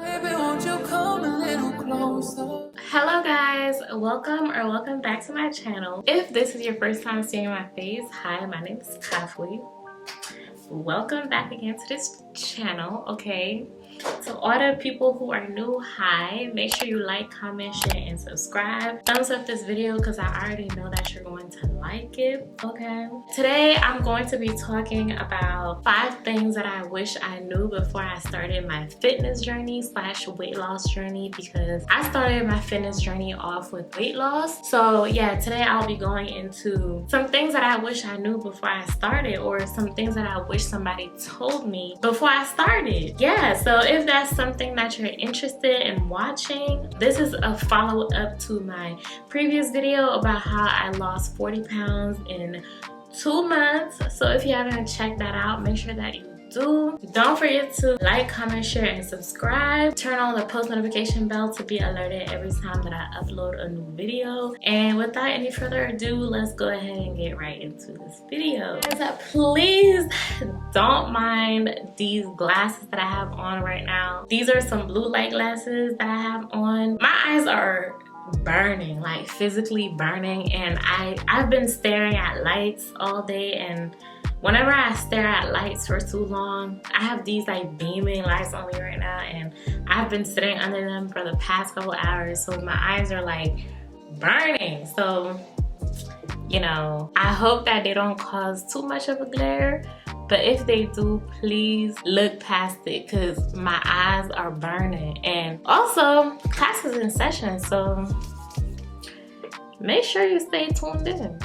Baby, won't you come a little closer? Hello guys, welcome back to my channel. If this is your first time seeing my face, hi, my name is Kafui. Welcome back again to this channel. Okay, so all the people who are new, hi, make sure you like, comment, share, and subscribe. Thumbs up this video because I already know that you're going to like it. Okay, today I'm going to be talking about 5 things that I wish I knew before I started my fitness journey / weight loss journey, because I started my fitness journey off with weight loss. So yeah, today I'll be going into some things that I wish I knew before I started, or some things that I wish somebody told me before I started. Yeah, so if that's something that you're interested in watching, this is a follow-up to my previous video about how I lost 40 pounds in 2 months. So if you haven't checked that out, make sure that you do. Don't forget to like, comment, share, and subscribe. Turn on the post notification bell to be alerted every time that I upload a new video. And without any further ado, let's go ahead and get right into this video. Guys, please don't mind these glasses that I have on right now. These are some blue light glasses that I have on. My eyes are burning, like physically burning, and I've been staring at lights all day, and whenever I stare at lights for too long, I have these like beaming lights on me right now, and I've been sitting under them for the past couple hours, so my eyes are like burning. So, you know, I hope that they don't cause too much of a glare, but if they do, please look past it because my eyes are burning. And also, class is in session, so make sure you stay tuned in,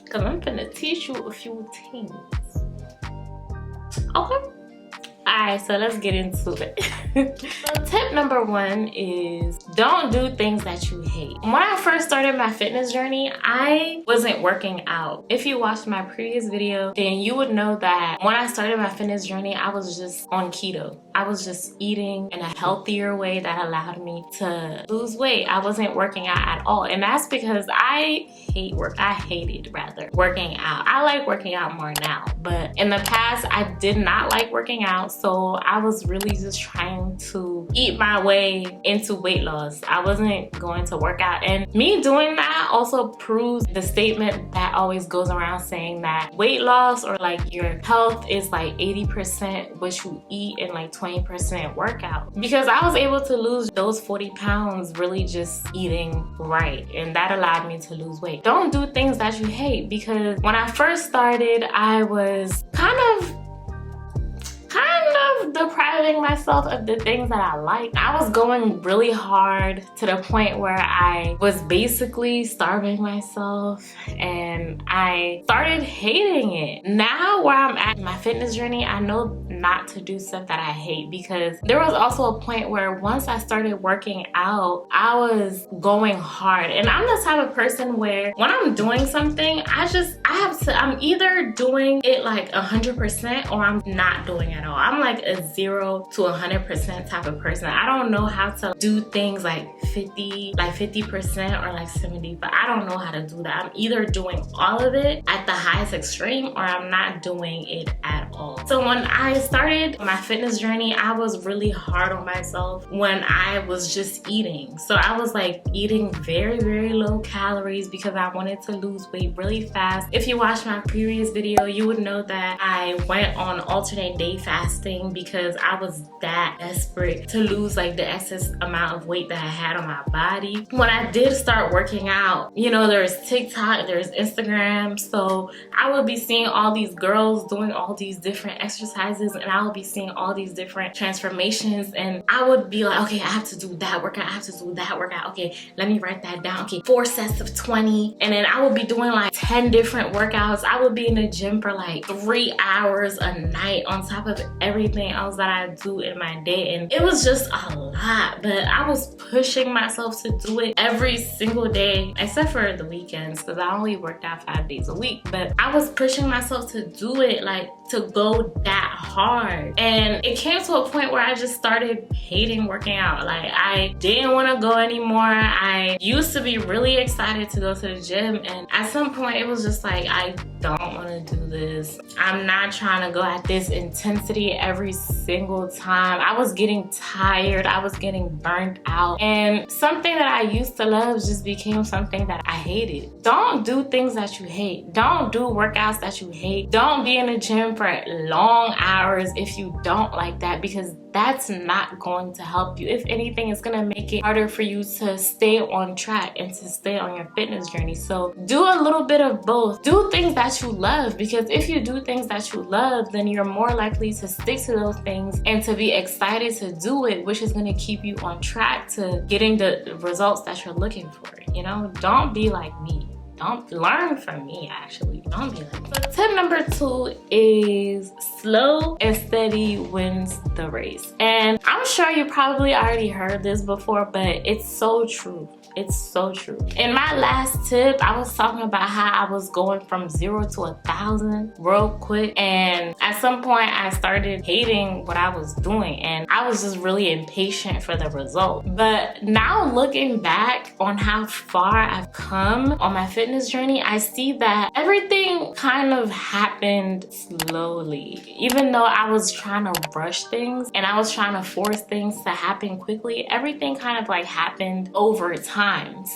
because I'm gonna teach you a few things. Okay? Alright, so let's get into it. So tip number 1 is don't do things that you hate. When I first started my fitness journey, I wasn't working out. If you watched my previous video, then you would know that when I started my fitness journey, I was just on keto. I was just eating in a healthier way that allowed me to lose weight. I wasn't working out at all. And that's because I hated working out. I like working out more now, but in the past, I did not like working out. So I was really just trying to eat my way into weight loss. I wasn't going to work out. And me doing that also proves the statement that always goes around saying that weight loss or like your health is like 80% what you eat and like 20% workout. Because I was able to lose those 40 pounds really just eating right. And that allowed me to lose weight. Don't do things that you hate, because when I first started, I was kind of depriving myself of the things that I like. I was going really hard to the point where I was basically starving myself, and I started hating it. Now where I'm at in my fitness journey, I know not to do stuff that I hate, because there was also a point where once I started working out, I was going hard. And I'm the type of person where when I'm doing something, I'm either doing it like 100% or I'm not doing it at all. I'm like a 0 to 100% type of person. I don't know how to do things like 50% or like 70, but I don't know how to do that. I'm either doing all of it at the highest extreme or I'm not doing it at all. So when I started my fitness journey, I was really hard on myself when I was just eating. So I was like eating very, very low calories because I wanted to lose weight really fast. If you watched my previous video, you would know that I went on alternate day fasting because I was that desperate to lose like the excess amount of weight that I had on my body. When I did start working out, you know, there's TikTok, there's Instagram, so I would be seeing all these girls doing all these different exercises, and I would be seeing all these different transformations, and I would be like, okay, I have to do that workout, I have to do that workout, okay, let me write that down, okay, 4 sets of 20, and then I would be doing like 10 different workouts. I would be in the gym for like 3 hours a night on top of everything else that I do in my day, and it was just a lot, but I was pushing myself to do it every single day except for the weekends, because I only worked out 5 days a week. But I was pushing myself to do it like to go that hard. And it came to a point where I just started hating working out. Like, I didn't want to go anymore. I used to be really excited to go to the gym, and at some point it was just like, I don't want to do this. I'm not trying to go at this intensity every single time. I was getting tired. I was getting burnt out. And something that I used to love just became something that I hated. Don't do things that you hate. Don't do workouts that you hate. Don't be in the gym for long hours if you don't like that, because that's not going to help you. If anything, it's going to make it harder for you to stay on track and to stay on your fitness journey. So do a little bit of both. Do things that you love, because if you do things that you love, then you're more likely to stick to those things and to be excited to do it, which is going to keep you on track to getting the results that you're looking for. You know, don't be like me. Don't learn from me, actually. Don't be like me. So tip number 2 is slow and steady wins the race. And I'm sure you probably already heard this before, but it's so true. It's so true. In my last tip, I was talking about how I was going from 0 to 1,000 real quick. And at some point, I started hating what I was doing. And I was just really impatient for the result. But now looking back on how far I've come on my fitness journey, I see that everything kind of happened slowly. Even though I was trying to rush things and I was trying to force things to happen quickly, everything kind of like happened over time.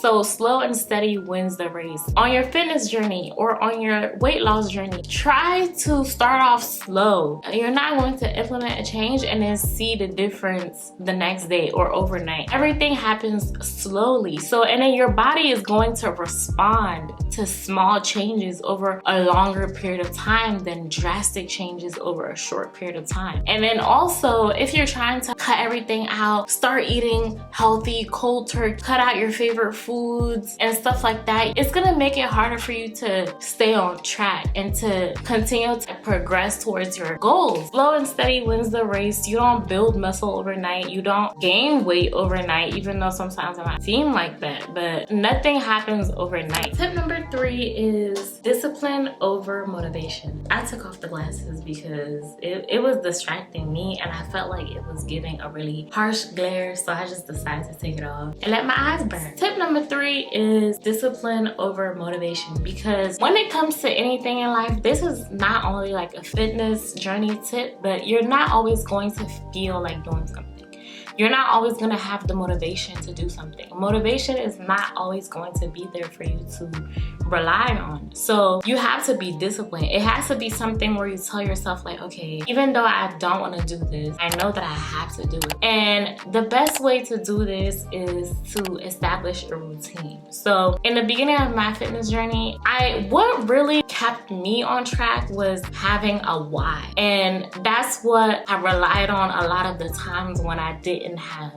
So slow and steady wins the race. On your fitness journey or on your weight loss journey, try to start off slow. You're not going to implement a change and then see the difference the next day or overnight. Everything happens slowly. So, and then your body is going to respond to small changes over a longer period of time than drastic changes over a short period of time. And then also, if you're trying to cut everything out, start eating healthy, cold turkey, cut out your favorite foods and stuff like that, it's gonna make it harder for you to stay on track and to continue to progress towards your goals. Slow and steady wins the race. You don't build muscle overnight. You don't gain weight overnight, even though sometimes it might seem like that, but nothing happens overnight. Tip number 3 is discipline over motivation. I took off the glasses because it was distracting me and I felt like it was giving a really harsh glare, so I just decided to take it off and let my eyes burn. Tip number 3 is discipline over motivation, because when it comes to anything in life, this is not only like a fitness journey tip, but you're not always going to feel like doing something. You're not always going to have the motivation to do something. Motivation is not always going to be there for you to rely on. So you have to be disciplined. It has to be something where you tell yourself like, okay, even though I don't want to do this, I know that I have to do it. And the best way to do this is to establish a routine. So in the beginning of my fitness journey, what really kept me on track was having a why. And that's what I relied on a lot of the times when I didn't have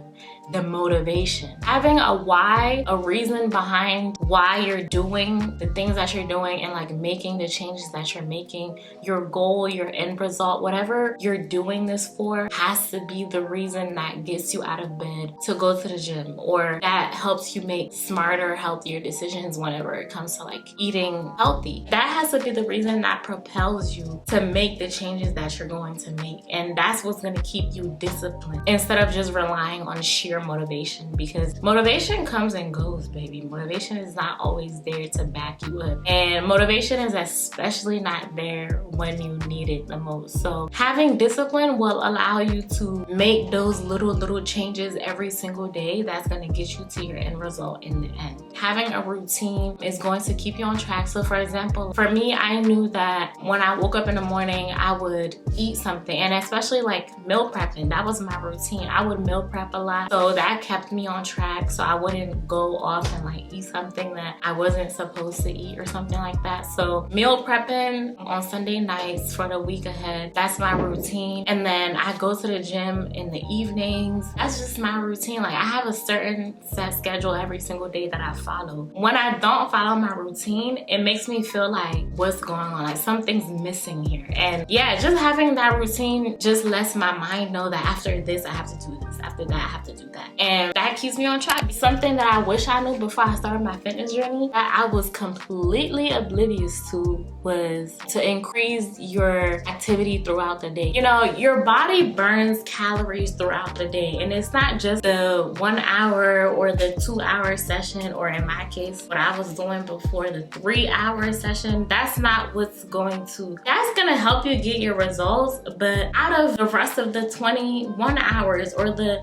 the motivation. Having a why, a reason behind why you're doing the things that you're doing and like making the changes that you're making, your goal, your end result, whatever you're doing this for has to be the reason that gets you out of bed to go to the gym, or that helps you make smarter, healthier decisions whenever it comes to like eating healthy. That has to be the reason that propels you to make the changes that you're going to make. And that's what's going to keep you disciplined instead of just relying on sheer motivation, because motivation comes and goes, baby. Motivation is not always there to back you up, and motivation is especially not there when you need it the most. So having discipline will allow you to make those little changes every single day that's going to get you to your end result in the end. Having a routine is going to keep you on track. So for example, for me, I knew that when I woke up in the morning, I would eat something, and especially like meal prepping, that was my routine. I would meal prep a lot. So that kept me on track, so I wouldn't go off and like eat something that I wasn't supposed to eat or something like that. So meal prepping on Sunday nights for the week ahead, that's my routine. And then I go to the gym in the evenings. That's just my routine. Like I have a certain set schedule every single day that I follow. When I don't follow my routine, it makes me feel like what's going on, like something's missing here. And yeah, just having that routine just lets my mind know that after this I have to do this, after have to do that. And that keeps me on track. Something that I wish I knew before I started my fitness journey that I was completely oblivious to was to increase your activity throughout the day. You know, your body burns calories throughout the day, and it's not just the 1 hour or the 2 hour session, or in my case, what I was doing before, the 3 hour session. That's not what's that's gonna help you get your results, but out of the rest of the 21 hours or the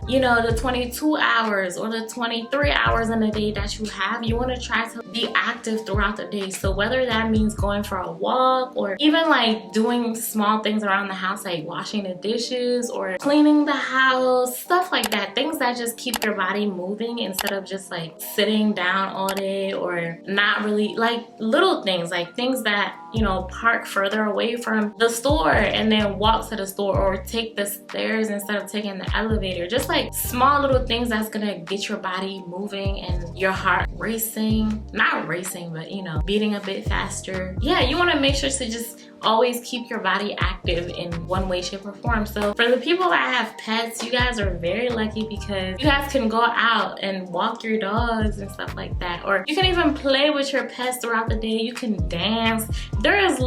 22 hours or the 23 hours in a day that you have, you want to try to be active throughout the day. So whether that means going for a walk or even like doing small things around the house, like washing the dishes or cleaning the house, stuff like that, things that just keep your body moving instead of just like sitting down all day, or not really, like little things, like things that, you know, park further away from the store and then walk to the store, or take the stairs instead of taking the elevator. Just like small little things that's gonna get your body moving and your heart racing, not racing, but you know, beating a bit faster. Yeah, you want to make sure to just always keep your body active in one way, shape, or form. So for the people that have pets, you guys are very lucky because you guys can go out and walk your dogs and stuff like that, or you can even play with your pets throughout the day. You can dance. There's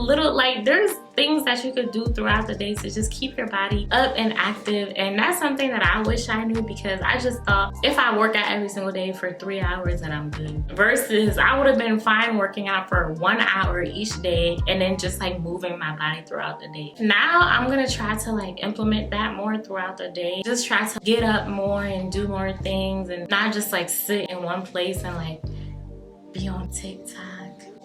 things that you could do throughout the day to just keep your body up and active. And that's something that I wish I knew, because I just thought if I work out every single day for 3 hours then I'm good, versus I would have been fine working out for 1 hour each day and then just like moving my body throughout the day. Now I'm gonna try to like implement that more throughout the day. Just try to get up more and do more things, and not just like sit in one place and like be on TikTok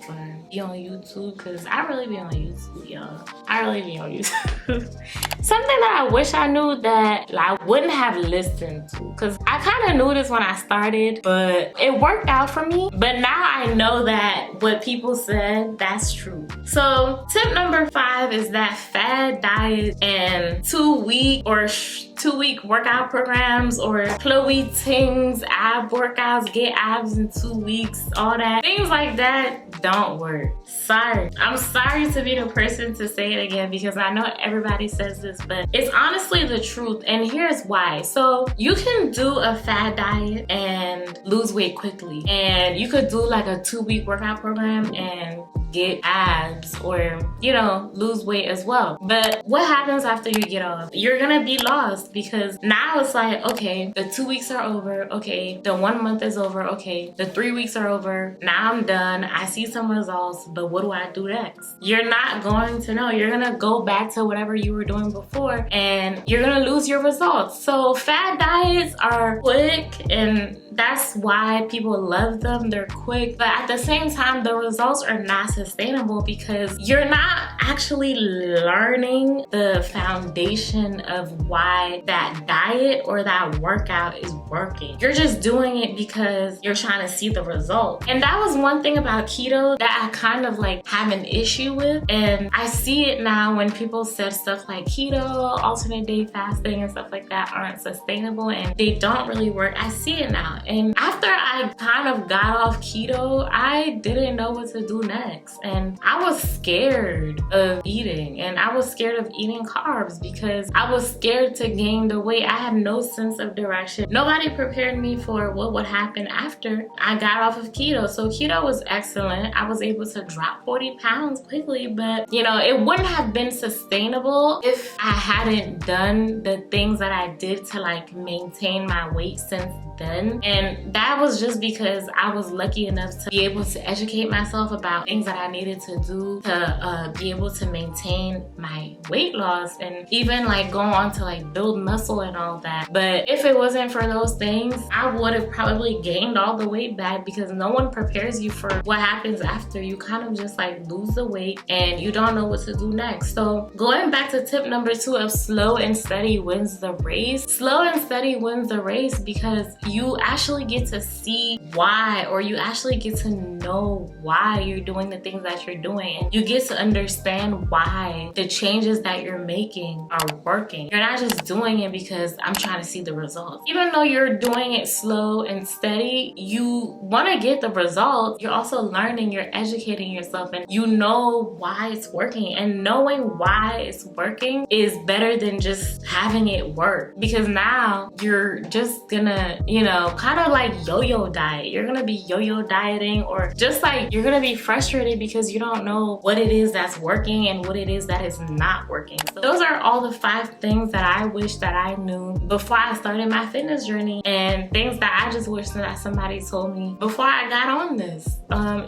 or be on YouTube, because I really be on YouTube, y'all. I really be on YouTube. Something that I wish I knew that I wouldn't have listened to, because I kind of knew this when I started, but it worked out for me. But now I know that what people said, that's true. So tip number 5 is that Fad Diets and 2-week or 2-week workout programs, or Chloe Ting's ab workouts, get abs in 2 weeks, all that, things like that don't work. Sorry. I'm sorry to be the person to say it again, because I know everybody says this, but it's honestly the truth, and here's why. So you can do a fad diet and lose weight quickly, and you could do like a 2-week workout program and get abs, or you know, lose weight as well. But what happens after you get off? You're gonna be lost, because now it's like, okay, the 2 weeks are over, okay, the 1 month is over, okay, the 3 weeks are over, now I'm done, I see some results, but what do I do next? You're not going to know. You're gonna go back to whatever you were doing before, and you're gonna lose your results. So fad diets are quick, and that's why people love them. They're quick, but at the same time, the results are not sustainable, because you're not actually learning the foundation of why that diet or that workout is working. You're just doing it because you're trying to see the result. And that was one thing about keto that I kind of like have an issue with, and I see it now when people said stuff like keto, alternate day fasting and stuff like that aren't sustainable and they don't really work. I see it now. And after I kind of got off keto, I didn't know what to do next. And I was scared of eating, and I was scared of eating carbs because I was scared to gain the weight. I had no sense of direction. Nobody prepared me for what would happen after I got off of keto. So keto was excellent. I was able to drop 40 pounds quickly, but you know, it wouldn't have been sustainable if I hadn't done the things that I did to like maintain my weight since then. And that was just because I was lucky enough to be able to educate myself about things that I needed to do to be able to maintain my weight loss, and even like go on to like build muscle and all that. But if it wasn't for those things, I would have probably gained all the weight back, because no one prepares you for what happens after. You kind of just like lose the weight and you don't know what to do next. So going back to tip number 2 of slow and steady wins the race. Slow and steady wins the race because you actually get to see why, or you actually get to know why you're doing the things that you're doing, and you get to understand why the changes that you're making are working. You're not just doing it because I'm trying to see the results. Even though you're doing it slow and steady, you want to get the results. You're also learning, you're educating yourself, and you know why it's working. And knowing why it's working is better than just having it work, because now you're just gonna, you know, kind of like yo-yo diet. You're gonna be yo-yo dieting, or just like you're gonna be frustrated because you don't know what it is that's working and what it is that is not working. So those are all the 5 things that I wish that I knew before I started my fitness journey, and things that I just wish that somebody told me before I got on this.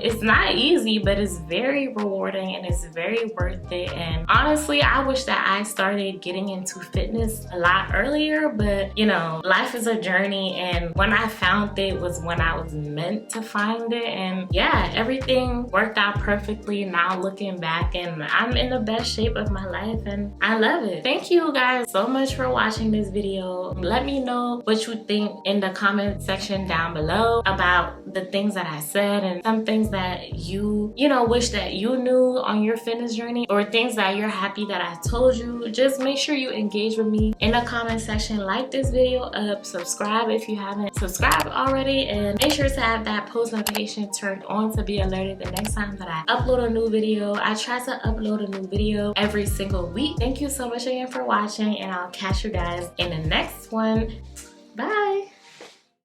It's not easy, but it's very rewarding and it's very worth it. And honestly, I wish that I started getting into fitness a lot earlier, but you know, life is a journey, and when I found it was when I was meant to find it. And yeah, everything worked out perfectly now looking back, and I'm in the best shape of my life and I love it. Thank you guys so much for watching this video. Let me know what you think in the comment section down below about the things that I said, and some things that you know, wish that you knew on your fitness journey, or things that you're happy that I told you. Just make sure you engage with me in the comment section. Like this video up, subscribe if you haven't subscribed already, and make sure to have that post notification turned on to be alerted the next time that I upload a new video. I try to upload a new video every single week. Thank you so much again for watching, and I'll catch you guys in the next one. Bye.